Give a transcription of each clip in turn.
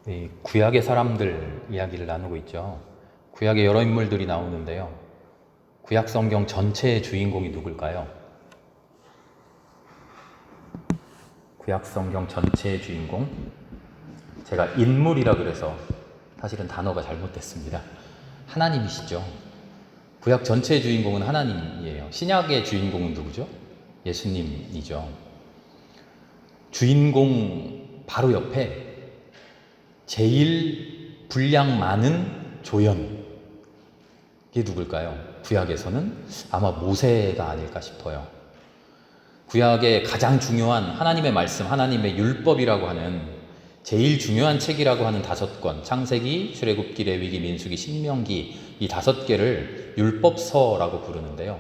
이 구약의 사람들 이야기를 나누고 있죠. 구약의 여러 인물들이 나오는데요. 구약 성경 전체의 주인공이 누굴까요? 구약 성경 전체의 주인공? 제가 인물이라 그래서 사실은 단어가 잘못됐습니다. 하나님이시죠. 구약 전체의 주인공은 하나님이에요. 신약의 주인공은 누구죠? 예수님이죠. 주인공 바로 옆에 제일 분량 많은 조연, 이게 누굴까요? 구약에서는 아마 모세가 아닐까 싶어요. 구약의 가장 중요한 하나님의 말씀, 하나님의 율법이라고 하는 제일 중요한 책이라고 하는 5권, 창세기, 출애굽기, 레위기, 민수기, 신명기, 이 5개를 율법서라고 부르는데요.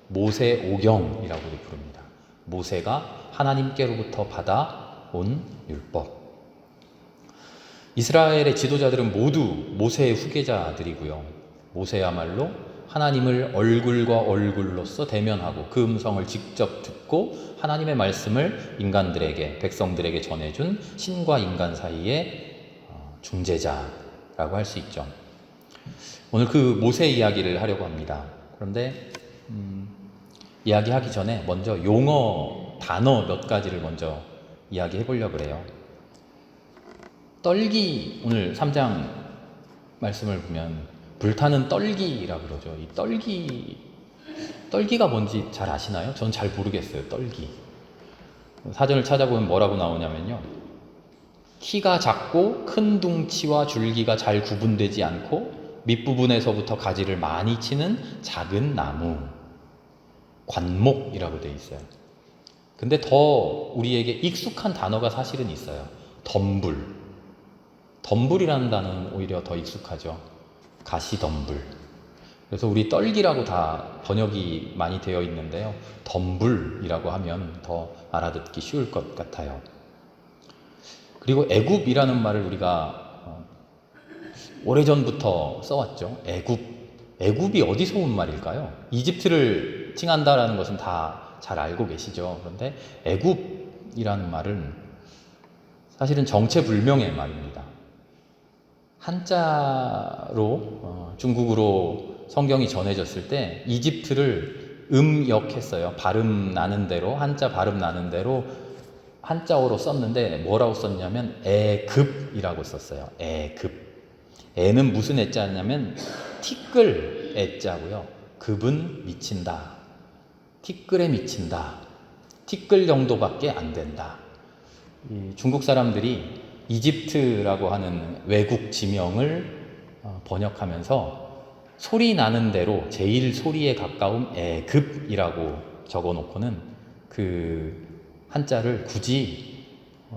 모세오경이라고도 부릅니다. 모세가 하나님께로부터 받아온 율법. 이스라엘의 지도자들은 모두 모세의 후계자들이고요. 모세야말로 하나님을 얼굴과 얼굴로서 대면하고 그 음성을 직접 듣고 하나님의 말씀을 인간들에게, 백성들에게 전해준 신과 인간 사이의 중재자라고 할 수 있죠. 오늘 그 모세 이야기를 하려고 합니다. 그런데 이야기하기 전에 먼저 용어, 단어 몇 가지를 먼저 이야기해 보려고 그래요. 떨기, 오늘 3장 말씀을 보면 불타는 떨기라고 그러죠. 이 떨기가 뭔지 잘 아시나요? 저는 잘 모르겠어요. 떨기. 사전을 찾아보면 뭐라고 나오냐면요. 키가 작고 큰 둥치와 줄기가 잘 구분되지 않고 밑부분에서부터 가지를 많이 치는 작은 나무, 관목이라고 되어 있어요. 근데 더 우리에게 익숙한 단어가 사실은 있어요. 덤불. 덤불이라는 단어는 오히려 더 익숙하죠. 가시덤불. 그래서 우리 떨기라고 다 번역이 많이 되어 있는데요. 덤불이라고 하면 더 알아듣기 쉬울 것 같아요. 그리고 애굽이라는 말을 우리가 오래전부터 써왔죠. 애굽이 어디서 온 말일까요? 이집트를 칭한다라는 것은 다 잘 알고 계시죠. 그런데 애굽이라는 말은 사실은 정체불명의 말입니다. 한자로 중국으로 성경이 전해졌을 때 이집트를 음역했어요. 발음 나는 대로, 한자 발음 나는 대로 한자어로 썼는데 뭐라고 썼냐면 애급이라고 썼어요. 애급. 애는 무슨 애자냐면 티끌 애자고요. 급은 미친다. 티끌에 미친다. 티끌 정도밖에 안 된다. 중국 사람들이 이집트라고 하는 외국 지명을 번역하면서 소리 나는 대로 제일 소리에 가까운 애급이라고 적어놓고는 그 한자를 굳이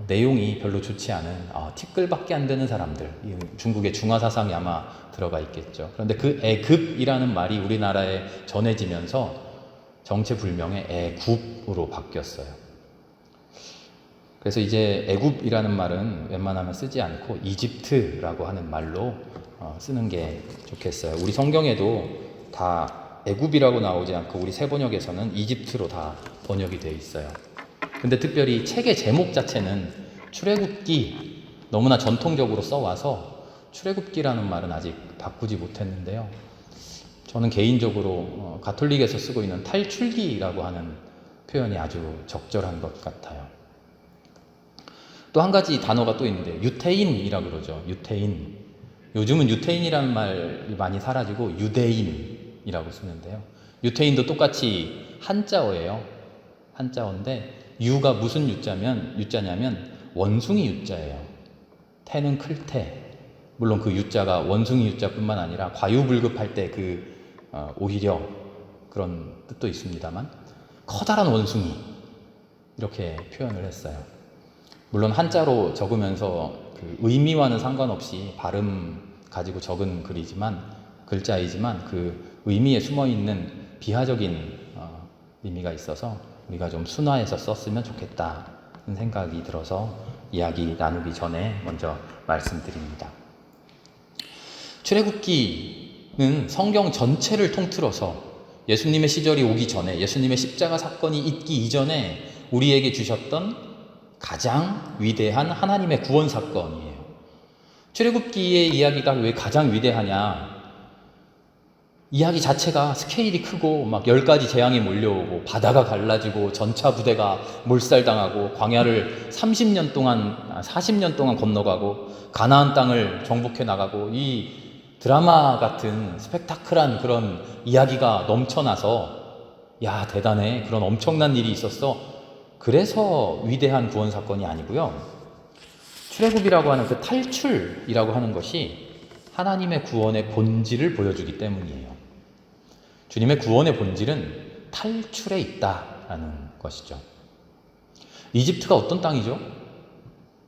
내용이 별로 좋지 않은 티끌밖에 안 되는 사람들, 중국의 중화사상이 아마 들어가 있겠죠. 그런데 그 애급이라는 말이 우리나라에 전해지면서 정체불명의 애굽으로 바뀌었어요. 그래서 이제 애굽이라는 말은 웬만하면 쓰지 않고 이집트라고 하는 말로 쓰는 게 좋겠어요. 우리 성경에도 다 애굽이라고 나오지 않고 우리 새 번역에서는 이집트로 다 번역이 되어 있어요. 근데 특별히 책의 제목 자체는 출애굽기, 너무나 전통적으로 써와서 출애굽기라는 말은 아직 바꾸지 못했는데요. 저는 개인적으로 가톨릭에서 쓰고 있는 탈출기라고 하는 표현이 아주 적절한 것 같아요. 또 한 가지 단어가 또 있는데 유태인이라고 그러죠. 유태인. 요즘은 유태인이라는 말이 많이 사라지고 유대인이라고 쓰는데요. 유태인도 똑같이 한자어예요. 한자어인데 유가 무슨 유자냐면 원숭이 유자예요. 태는 클 태. 물론 그 유자가 원숭이 유자뿐만 아니라 과유불급할 때 오히려 그런 뜻도 있습니다만 커다란 원숭이 이렇게 표현을 했어요. 물론 한자로 적으면서 그 의미와는 상관없이 발음 가지고 적은 글자이지만 그 의미에 숨어있는 비하적인 의미가 있어서 우리가 좀 순화해서 썼으면 좋겠다는 생각이 들어서 이야기 나누기 전에 먼저 말씀드립니다. 출애굽기는 성경 전체를 통틀어서 예수님의 시절이 오기 전에, 예수님의 십자가 사건이 있기 이전에 우리에게 주셨던 가장 위대한 하나님의 구원 사건이에요. 출애굽기의 이야기가 왜 가장 위대하냐? 이야기 자체가 스케일이 크고 막 10가지 재앙이 몰려오고 바다가 갈라지고 전차 부대가 몰살당하고 광야를 30년 동안 40년 동안 건너가고 가나안 땅을 정복해 나가고 이 드라마 같은 스펙타클한 그런 이야기가 넘쳐나서 야 대단해, 그런 엄청난 일이 있었어, 그래서 위대한 구원 사건이 아니고요. 출애굽이라고 하는 그 탈출이라고 하는 것이 하나님의 구원의 본질을 보여주기 때문이에요. 주님의 구원의 본질은 탈출에 있다라는 것이죠. 이집트가 어떤 땅이죠?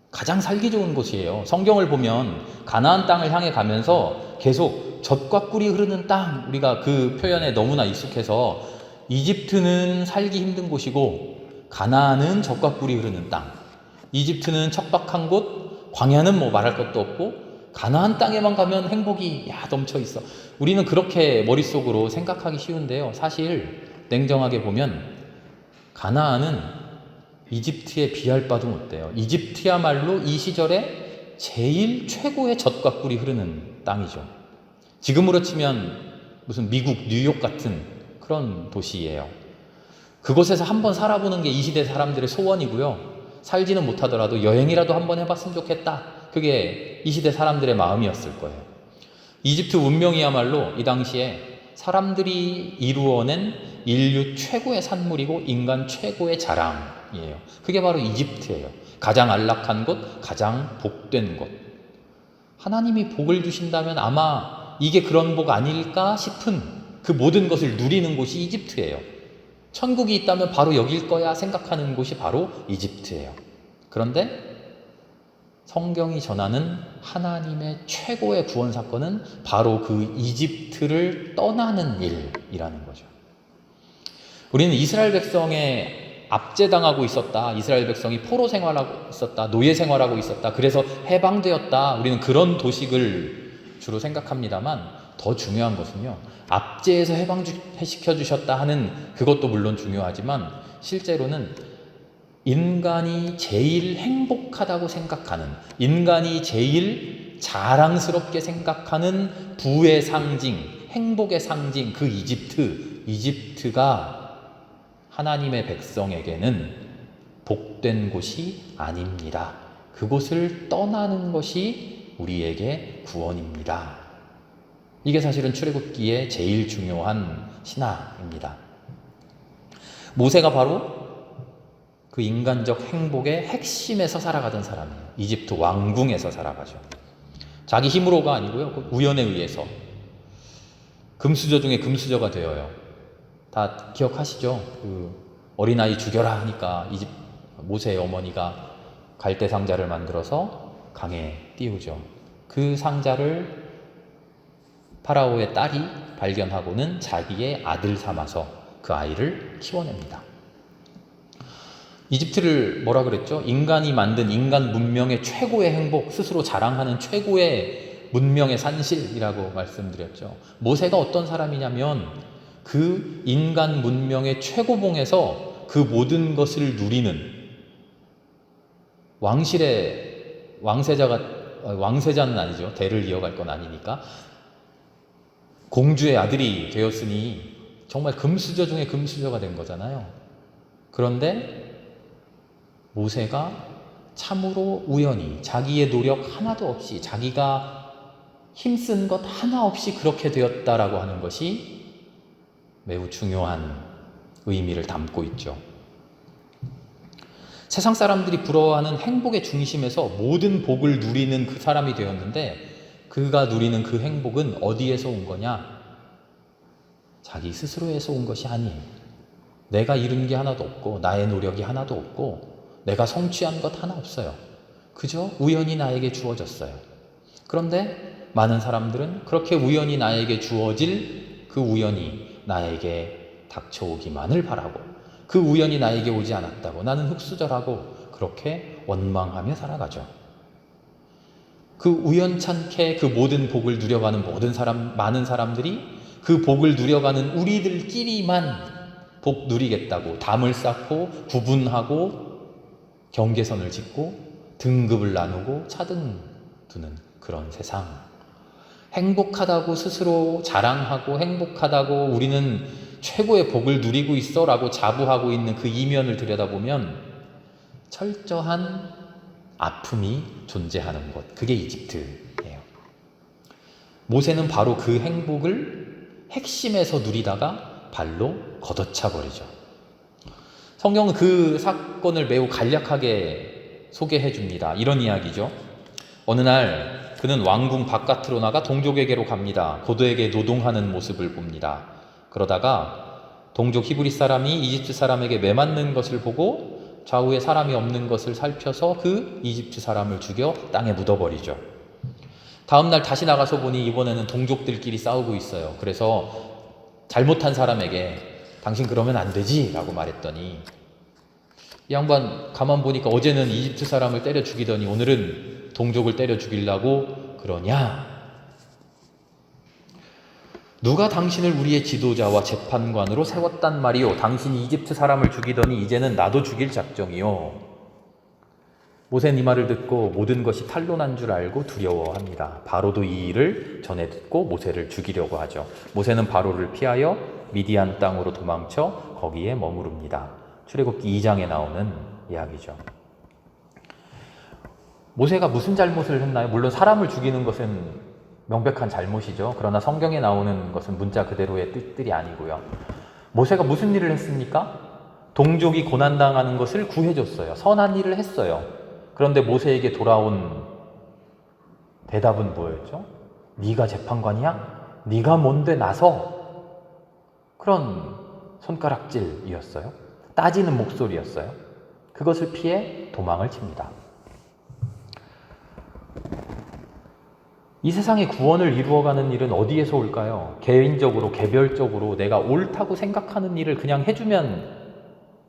가장 살기 좋은 곳이에요. 성경을 보면 가나안 땅을 향해 가면서 계속 젖과 꿀이 흐르는 땅, 우리가 그 표현에 너무나 익숙해서 이집트는 살기 힘든 곳이고 가나안은 젖과 꿀이 흐르는 땅, 이집트는 척박한 곳, 광야는 뭐 말할 것도 없고 가나안 땅에만 가면 행복이 넘쳐 있어. 우리는 그렇게 머릿속으로 생각하기 쉬운데요, 사실 냉정하게 보면 가나안은 이집트에 비할 바도 못돼요. 이집트야말로 이 시절에 제일 최고의 젖과 꿀이 흐르는 땅이죠. 지금으로 치면 무슨 미국 뉴욕 같은 그런 도시예요. 그곳에서 한번 살아보는 게 이 시대 사람들의 소원이고요, 살지는 못하더라도 여행이라도 한번 해봤으면 좋겠다, 그게 이 시대 사람들의 마음이었을 거예요. 이집트 문명이야말로 이 당시에 사람들이 이루어낸 인류 최고의 산물이고 인간 최고의 자랑이에요. 그게 바로 이집트예요. 가장 안락한 곳, 가장 복된 곳. 하나님이 복을 주신다면 아마 이게 그런 복 아닐까 싶은 그 모든 것을 누리는 곳이 이집트예요. 천국이 있다면 바로 여길 거야 생각하는 곳이 바로 이집트예요. 그런데 성경이 전하는 하나님의 최고의 구원 사건은 바로 그 이집트를 떠나는 일이라는 거죠. 우리는 이스라엘 백성에 압제당하고 있었다, 이스라엘 백성이 포로 생활하고 있었다, 노예 생활하고 있었다, 그래서 해방되었다, 우리는 그런 도식을 주로 생각합니다만 더 중요한 것은요, 압제에서 해방시켜 주셨다 하는 그것도 물론 중요하지만 실제로는 인간이 제일 행복하다고 생각하는, 인간이 제일 자랑스럽게 생각하는 부의 상징, 행복의 상징, 그 이집트가 하나님의 백성에게는 복된 곳이 아닙니다. 그곳을 떠나는 것이 우리에게 구원입니다. 이게 사실은 출애굽기의 제일 중요한 신학입니다. 모세가 바로 그 인간적 행복의 핵심에서 살아가던 사람이에요. 이집트 왕궁에서 살아가죠. 자기 힘으로가 아니고요, 그 우연에 의해서 금수저 중에 금수저가 되어요. 다 기억하시죠? 그 어린아이 죽여라 하니까 모세의 어머니가 갈대 상자를 만들어서 강에 띄우죠. 그 상자를 파라오의 딸이 발견하고는 자기의 아들 삼아서 그 아이를 키워냅니다. 이집트를 뭐라 그랬죠? 인간이 만든 인간 문명의 최고의 행복, 스스로 자랑하는 최고의 문명의 산실이라고 말씀드렸죠. 모세가 어떤 사람이냐면 그 인간 문명의 최고봉에서 그 모든 것을 누리는 왕세자는 아니죠. 대를 이어갈 건 아니니까 공주의 아들이 되었으니 정말 금수저 중에 금수저가 된 거잖아요. 그런데 모세가 참으로 우연히 자기의 노력 하나도 없이, 자기가 힘쓴 것 하나 없이 그렇게 되었다라고 하는 것이 매우 중요한 의미를 담고 있죠. 세상 사람들이 부러워하는 행복의 중심에서 모든 복을 누리는 그 사람이 되었는데, 그가 누리는 그 행복은 어디에서 온 거냐? 자기 스스로에서 온 것이 아니에요. 내가 이룬 게 하나도 없고 나의 노력이 하나도 없고 내가 성취한 것 하나 없어요. 그저 우연히 나에게 주어졌어요. 그런데 많은 사람들은 그렇게 우연히 나에게 주어질 그 우연이 나에게 닥쳐오기만을 바라고, 그 우연이 나에게 오지 않았다고 나는 흙수저라고 그렇게 원망하며 살아가죠. 그 우연찮게 그 모든 복을 누려가는 많은 사람들이 그 복을 누려가는 우리들끼리만 복 누리겠다고 담을 쌓고 구분하고 경계선을 짓고 등급을 나누고 차등 두는 그런 세상. 행복하다고 스스로 자랑하고 행복하다고 우리는 최고의 복을 누리고 있어 라고 자부하고 있는 그 이면을 들여다보면 철저한 아픔이 존재하는 곳, 그게 이집트예요. 모세는 바로 그 행복을 핵심에서 누리다가 발로 걷어차 버리죠. 성경은 그 사건을 매우 간략하게 소개해 줍니다. 이런 이야기죠. 어느 날 그는 왕궁 바깥으로 나가 동족에게로 갑니다. 고도에게 노동하는 모습을 봅니다. 그러다가 동족 히브리 사람이 이집트 사람에게 매맞는 것을 보고 좌우에 사람이 없는 것을 살펴서 그 이집트 사람을 죽여 땅에 묻어버리죠. 다음날 다시 나가서 보니 이번에는 동족들끼리 싸우고 있어요. 그래서 잘못한 사람에게 당신 그러면 안 되지 라고 말했더니 이 양반 가만 보니까 어제는 이집트 사람을 때려 죽이더니 오늘은 동족을 때려 죽이려고 그러냐? 누가 당신을 우리의 지도자와 재판관으로 세웠단 말이요? 당신이 이집트 사람을 죽이더니 이제는 나도 죽일 작정이요. 모세는 이 말을 듣고 모든 것이 탄로난 줄 알고 두려워합니다. 바로도 이 일을 전해 듣고 모세를 죽이려고 하죠. 모세는 바로를 피하여 미디안 땅으로 도망쳐 거기에 머무릅니다. 출애굽기 2장에 나오는 이야기죠. 모세가 무슨 잘못을 했나요? 물론 사람을 죽이는 것은 명백한 잘못이죠. 그러나 성경에 나오는 것은 문자 그대로의 뜻들이 아니고요. 모세가 무슨 일을 했습니까? 동족이 고난당하는 것을 구해줬어요. 선한 일을 했어요. 그런데 모세에게 돌아온 대답은 뭐였죠? 네가 재판관이야? 네가 뭔데 나서? 그런 손가락질이었어요. 따지는 목소리였어요. 그것을 피해 도망을 칩니다. 이 세상의 구원을 이루어가는 일은 어디에서 올까요? 개인적으로, 개별적으로 내가 옳다고 생각하는 일을 그냥 해주면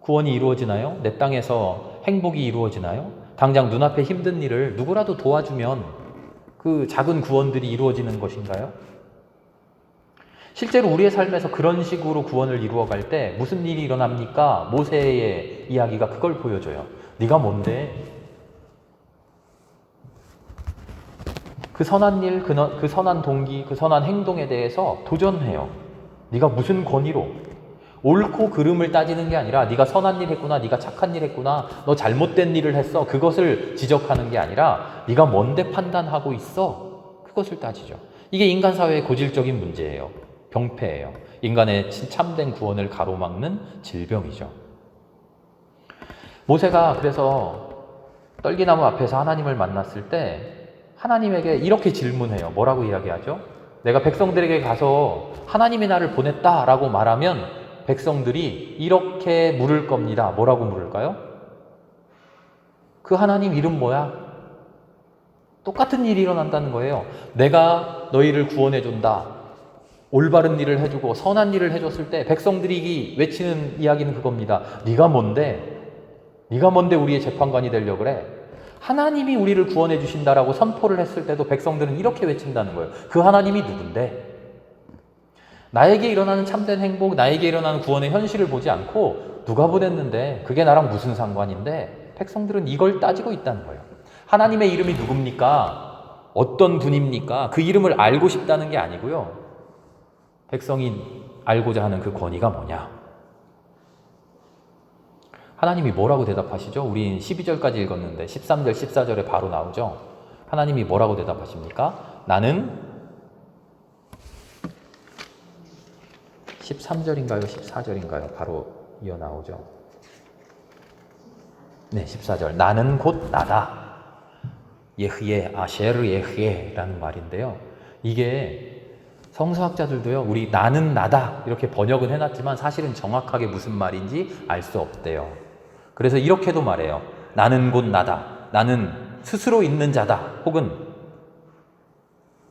구원이 이루어지나요? 내 땅에서 행복이 이루어지나요? 당장 눈앞에 힘든 일을 누구라도 도와주면 그 작은 구원들이 이루어지는 것인가요? 실제로 우리의 삶에서 그런 식으로 구원을 이루어갈 때 무슨 일이 일어납니까? 모세의 이야기가 그걸 보여줘요. 네가 뭔데? 그 선한 일, 그 선한 동기, 그 선한 행동에 대해서 도전해요. 네가 무슨 권위로? 옳고 그름을 따지는 게 아니라 네가 선한 일 했구나, 네가 착한 일 했구나, 너 잘못된 일을 했어, 그것을 지적하는 게 아니라 네가 뭔데 판단하고 있어? 그것을 따지죠. 이게 인간 사회의 고질적인 문제예요. 병폐예요. 인간의 참된 구원을 가로막는 질병이죠. 모세가 그래서 떨기나무 앞에서 하나님을 만났을 때 하나님에게 이렇게 질문해요. 뭐라고 이야기하죠? 내가 백성들에게 가서 하나님이 나를 보냈다라고 말하면 백성들이 이렇게 물을 겁니다. 뭐라고 물을까요? 그 하나님 이름 뭐야? 똑같은 일이 일어난다는 거예요. 내가 너희를 구원해준다. 올바른 일을 해주고 선한 일을 해줬을 때 백성들이 외치는 이야기는 그겁니다. 네가 뭔데? 네가 뭔데 우리의 재판관이 되려고 그래? 하나님이 우리를 구원해 주신다라고 선포를 했을 때도 백성들은 이렇게 외친다는 거예요. 그 하나님이 누군데? 나에게 일어나는 참된 행복, 나에게 일어나는 구원의 현실을 보지 않고 누가 보냈는데 그게 나랑 무슨 상관인데? 백성들은 이걸 따지고 있다는 거예요. 하나님의 이름이 누굽니까? 어떤 분입니까? 그 이름을 알고 싶다는 게 아니고요. 백성이 알고자 하는 그 권위가 뭐냐? 하나님이 뭐라고 대답하시죠? 우린 12절까지 읽었는데 13절, 14절에 바로 나오죠. 하나님이 뭐라고 대답하십니까? 나는 13절인가요? 14절인가요? 바로 이어 나오죠. 네, 14절. 나는 곧 나다. 예흐예, 아셰르 예흐예라는 말인데요. 이게 성서학자들도요, 우리 나는 나다 이렇게 번역은 해놨지만 사실은 정확하게 무슨 말인지 알 수 없대요. 그래서 이렇게도 말해요. 나는 곧 나다. 나는 스스로 있는 자다. 혹은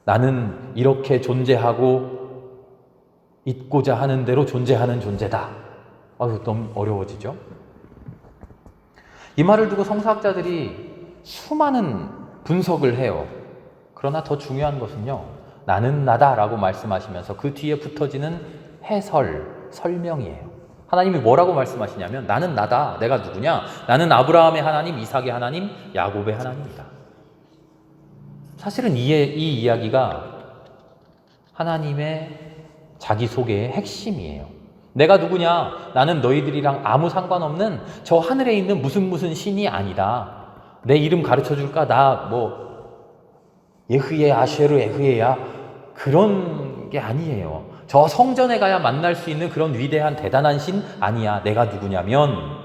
나는 이렇게 존재하고 있고자 하는 대로 존재하는 존재다. 너무 어려워지죠? 이 말을 두고 성서학자들이 수많은 분석을 해요. 그러나 더 중요한 것은요. 나는 나다라고 말씀하시면서 그 뒤에 붙어지는 해설, 설명이에요. 하나님이 뭐라고 말씀하시냐면 나는 나다. 내가 누구냐? 나는 아브라함의 하나님, 이삭의 하나님, 야곱의 하나님이다. 사실은 이 이야기가 하나님의 자기소개의 핵심이에요. 내가 누구냐? 나는 너희들이랑 아무 상관없는 저 하늘에 있는 무슨 신이 아니다. 내 이름 가르쳐 줄까? 나 예흐예 아쉐르 에흐예야. 그런 게 아니에요. 저 성전에 가야 만날 수 있는 그런 위대한 대단한 신 아니야. 내가 누구냐면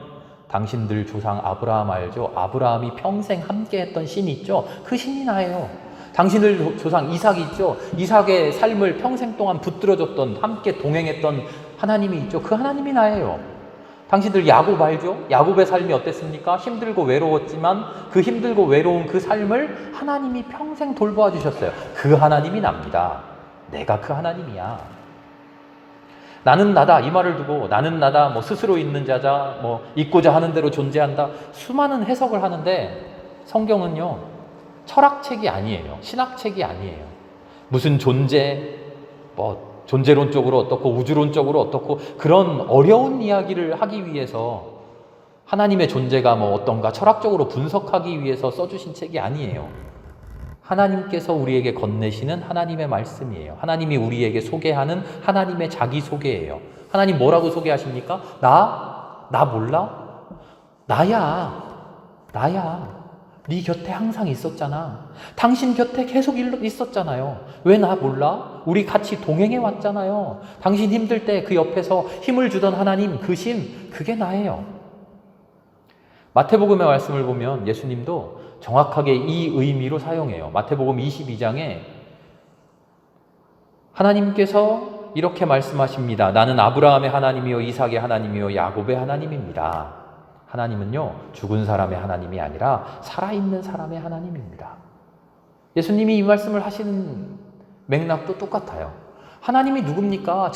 당신들 조상 아브라함 알죠? 아브라함이 평생 함께했던 신이 있죠? 그 신이 나예요. 당신들 조상 이삭 있죠? 이삭의 삶을 평생 동안 붙들어줬던, 함께 동행했던 하나님이 있죠? 그 하나님이 나예요. 당신들 야곱 알죠? 야곱의 삶이 어땠습니까? 힘들고 외로웠지만 그 힘들고 외로운 그 삶을 하나님이 평생 돌보아 주셨어요. 그 하나님이 납니다. 내가 그 하나님이야. 나는 나다 이 말을 두고 나는 나다 스스로 있는 자자 있고자 하는 대로 존재한다 수많은 해석을 하는데 성경은요 철학책이 아니에요. 신학책이 아니에요. 무슨 존재론적으로 어떻고 우주론적으로 어떻고 그런 어려운 이야기를 하기 위해서 하나님의 존재가 어떤가 철학적으로 분석하기 위해서 써주신 책이 아니에요. 하나님께서 우리에게 건네시는 하나님의 말씀이에요. 하나님이 우리에게 소개하는 하나님의 자기소개예요. 하나님 뭐라고 소개하십니까? 나 몰라? 나야. 네 곁에 항상 있었잖아. 당신 곁에 계속 있었잖아요. 왜 나 몰라? 우리 같이 동행해 왔잖아요. 당신 힘들 때 그 옆에서 힘을 주던 하나님, 그 신, 그게 나예요. 마태복음의 말씀을 보면 예수님도 정확하게 이 의미로 사용해요. 마태복음 22장에 하나님께서 이렇게 말씀하십니다. 나는 아브라함의 하나님이요 이삭의 하나님이요 야곱의 하나님입니다. 하나님은요 죽은 사람의 하나님이 아니라 살아있는 사람의 하나님입니다. 예수님이 이 말씀을 하시는 맥락도 똑같아요. 하나님이 누굽니까?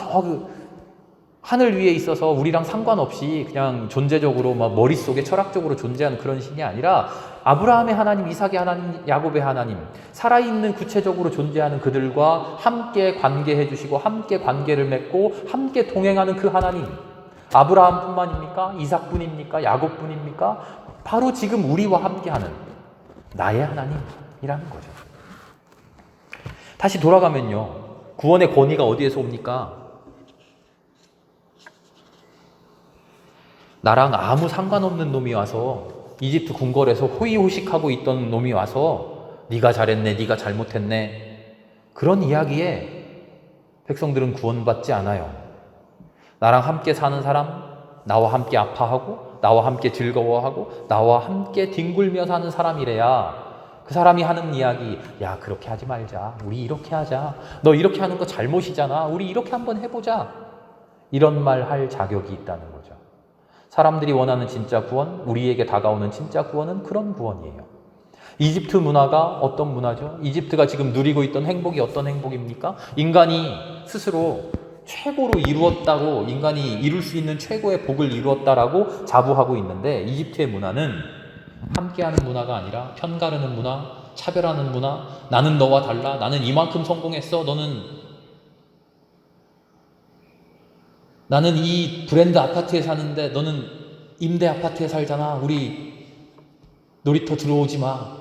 하늘 위에 있어서 우리랑 상관없이 그냥 존재적으로 머릿속에 철학적으로 존재하는 그런 신이 아니라 아브라함의 하나님, 이삭의 하나님, 야곱의 하나님, 살아있는 구체적으로 존재하는 그들과 함께 관계해 주시고 함께 관계를 맺고 함께 동행하는 그 하나님. 아브라함뿐만입니까? 이삭뿐입니까? 야곱뿐입니까? 바로 지금 우리와 함께하는 나의 하나님이라는 거죠. 다시 돌아가면요. 구원의 권위가 어디에서 옵니까? 나랑 아무 상관없는 놈이 와서 이집트 궁궐에서 호의호식하고 있던 놈이 와서 네가 잘했네, 네가 잘못했네 그런 이야기에 백성들은 구원받지 않아요. 나랑 함께 사는 사람, 나와 함께 아파하고 나와 함께 즐거워하고 나와 함께 뒹굴며 사는 사람이래야 그 사람이 하는 이야기, 야 그렇게 하지 말자, 우리 이렇게 하자, 너 이렇게 하는 거 잘못이잖아, 우리 이렇게 한번 해보자, 이런 말 할 자격이 있다는 거죠. 사람들이 원하는 진짜 구원, 우리에게 다가오는 진짜 구원은 그런 구원이에요. 이집트 문화가 어떤 문화죠? 이집트가 지금 누리고 있던 행복이 어떤 행복입니까? 인간이 스스로 최고로 이루었다고, 인간이 이룰 수 있는 최고의 복을 이루었다라고 자부하고 있는데 이집트의 문화는 함께하는 문화가 아니라 편가르는 문화, 차별하는 문화, 나는 너와 달라, 나는 이만큼 성공했어, 나는 이 브랜드 아파트에 사는데 너는 임대 아파트에 살잖아. 우리 놀이터 들어오지 마.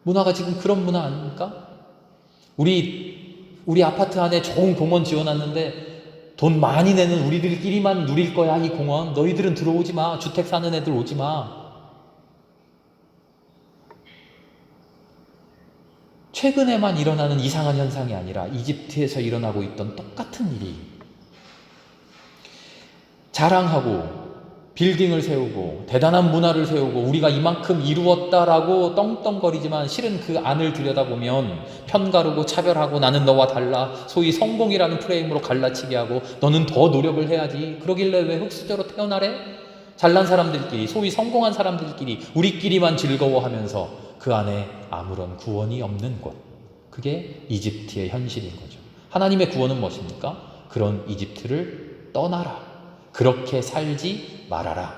문화가 지금 그런 문화 아닙니까? 우리 아파트 안에 좋은 공원 지어놨는데 돈 많이 내는 우리들끼리만 누릴 거야, 이 공원. 너희들은 들어오지 마. 주택 사는 애들 오지 마. 최근에만 일어나는 이상한 현상이 아니라 이집트에서 일어나고 있던 똑같은 일이 자랑하고 빌딩을 세우고 대단한 문화를 세우고 우리가 이만큼 이루었다라고 떵떵거리지만 실은 그 안을 들여다보면 편가르고 차별하고 나는 너와 달라, 소위 성공이라는 프레임으로 갈라치게 하고 너는 더 노력을 해야지, 그러길래 왜 흙수저로 태어나래? 잘난 사람들끼리, 소위 성공한 사람들끼리 우리끼리만 즐거워하면서 그 안에 아무런 구원이 없는 곳, 그게 이집트의 현실인 거죠. 하나님의 구원은 무엇입니까? 그런 이집트를 떠나라, 그렇게 살지 말아라.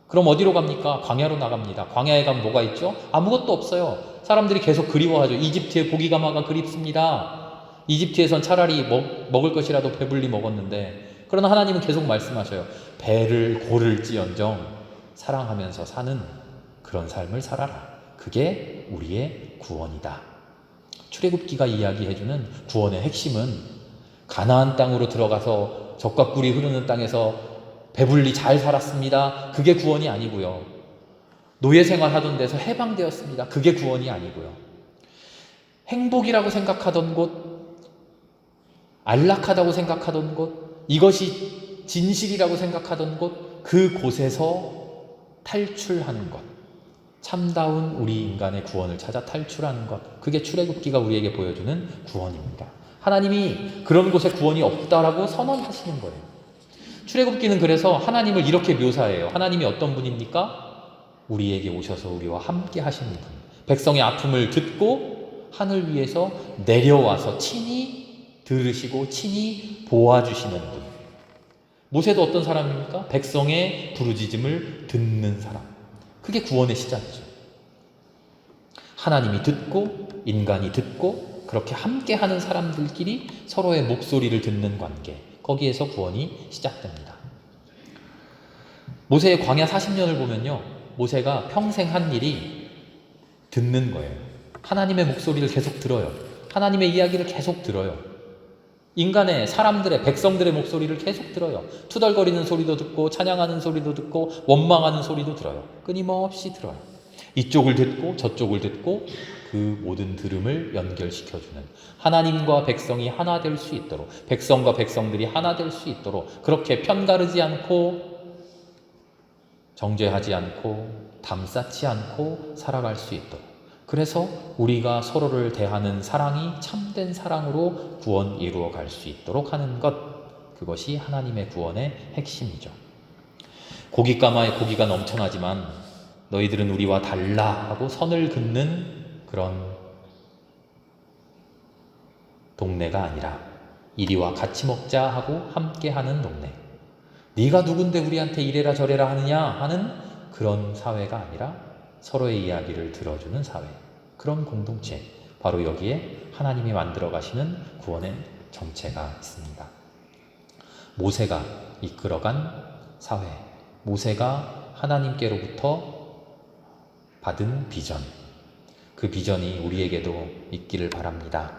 그럼 어디로 갑니까? 광야로 나갑니다. 광야에 가면 뭐가 있죠? 아무것도 없어요. 사람들이 계속 그리워하죠. 이집트의 고기가마가 그립습니다. 이집트에선 차라리 먹을 것이라도 배불리 먹었는데, 그러나 하나님은 계속 말씀하셔요. 배를 고를지언정 사랑하면서 사는 그런 삶을 살아라. 그게 우리의 구원이다. 출애굽기가 이야기해주는 구원의 핵심은 가나안 땅으로 들어가서 젖과 꿀이 흐르는 땅에서 배불리 잘 살았습니다. 그게 구원이 아니고요. 노예 생활하던 데서 해방되었습니다. 그게 구원이 아니고요. 행복이라고 생각하던 곳, 안락하다고 생각하던 곳, 이것이 진실이라고 생각하던 곳, 그곳에서 탈출하는 것, 참다운 우리 인간의 구원을 찾아 탈출하는 것, 그게 출애굽기가 우리에게 보여주는 구원입니다. 하나님이 그런 곳에 구원이 없다라고 선언하시는 거예요. 출애굽기는 그래서 하나님을 이렇게 묘사해요. 하나님이 어떤 분입니까? 우리에게 오셔서 우리와 함께 하시는 분. 백성의 아픔을 듣고 하늘 위에서 내려와서 친히 들으시고 친히 보아주시는 분. 모세도 어떤 사람입니까? 백성의 부르짖음을 듣는 사람. 그게 구원의 시작이죠. 하나님이 듣고 인간이 듣고 그렇게 함께하는 사람들끼리 서로의 목소리를 듣는 관계, 거기에서 구원이 시작됩니다. 모세의 광야 40년을 보면요, 모세가 평생 한 일이 듣는 거예요. 하나님의 목소리를 계속 들어요. 하나님의 이야기를 계속 들어요. 인간의, 사람들의, 백성들의 목소리를 계속 들어요. 투덜거리는 소리도 듣고 찬양하는 소리도 듣고 원망하는 소리도 들어요. 끊임없이 들어요. 이쪽을 듣고 저쪽을 듣고 그 모든 들음을 연결시켜주는, 하나님과 백성이 하나 될 수 있도록, 백성과 백성들이 하나 될 수 있도록 그렇게 편가르지 않고 정죄하지 않고 담쌓지 않고 살아갈 수 있도록, 그래서 우리가 서로를 대하는 사랑이 참된 사랑으로 구원 이루어 갈 수 있도록 하는 것, 그것이 하나님의 구원의 핵심이죠. 고깃가마에 고기가 넘쳐나지만 너희들은 우리와 달라 하고 선을 긋는 그런 동네가 아니라 이리와 같이 먹자 하고 함께하는 동네, 네가 누군데 우리한테 이래라 저래라 하느냐 하는 그런 사회가 아니라 서로의 이야기를 들어주는 사회, 그런 공동체, 바로 여기에 하나님이 만들어 가시는 구원의 정체가 있습니다. 모세가 이끌어간 사회, 모세가 하나님께로부터 받은 비전, 그 비전이 우리에게도 있기를 바랍니다.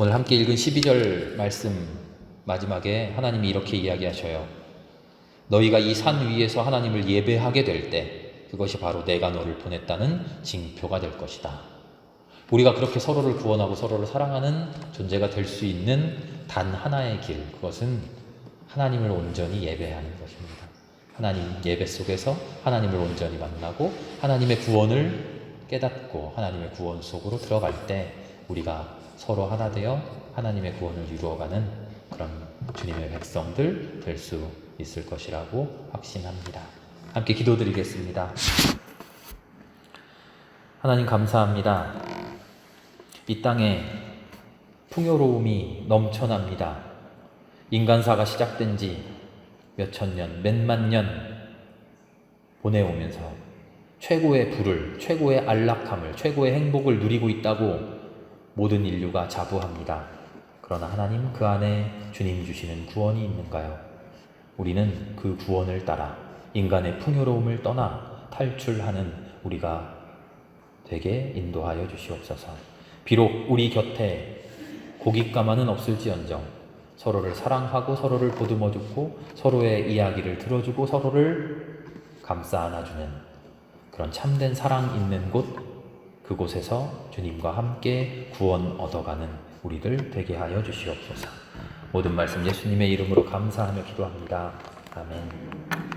오늘 함께 읽은 12절 말씀 마지막에 하나님이 이렇게 이야기하셔요. 너희가 이 산 위에서 하나님을 예배하게 될 때 그것이 바로 내가 너를 보냈다는 징표가 될 것이다. 우리가 그렇게 서로를 구원하고 서로를 사랑하는 존재가 될 수 있는 단 하나의 길, 그것은 하나님을 온전히 예배하는 것입니다. 하나님 예배 속에서 하나님을 온전히 만나고 하나님의 구원을 깨닫고 하나님의 구원 속으로 들어갈 때 우리가 서로 하나 되어 하나님의 구원을 이루어가는 그런 주님의 백성들 될 수 있을 것이라고 확신합니다. 함께 기도드리겠습니다. 하나님 감사합니다. 이 땅에 풍요로움이 넘쳐납니다. 인간사가 시작된 지 몇천 년, 몇만 년 보내오면서 최고의 부를, 최고의 안락함을, 최고의 행복을 누리고 있다고 모든 인류가 자부합니다. 그러나 하나님, 그 안에 주님 주시는 구원이 있는가요? 우리는 그 구원을 따라 인간의 풍요로움을 떠나 탈출하는 우리가 되게 인도하여 주시옵소서. 비록 우리 곁에 고깃가마는 없을지언정 서로를 사랑하고 서로를 보듬어주고 서로의 이야기를 들어주고 서로를 감싸 안아주는 그런 참된 사랑 있는 곳, 그곳에서 주님과 함께 구원 얻어가는 우리들 되게 하여 주시옵소서. 모든 말씀 예수님의 이름으로 감사하며 기도합니다. 아멘.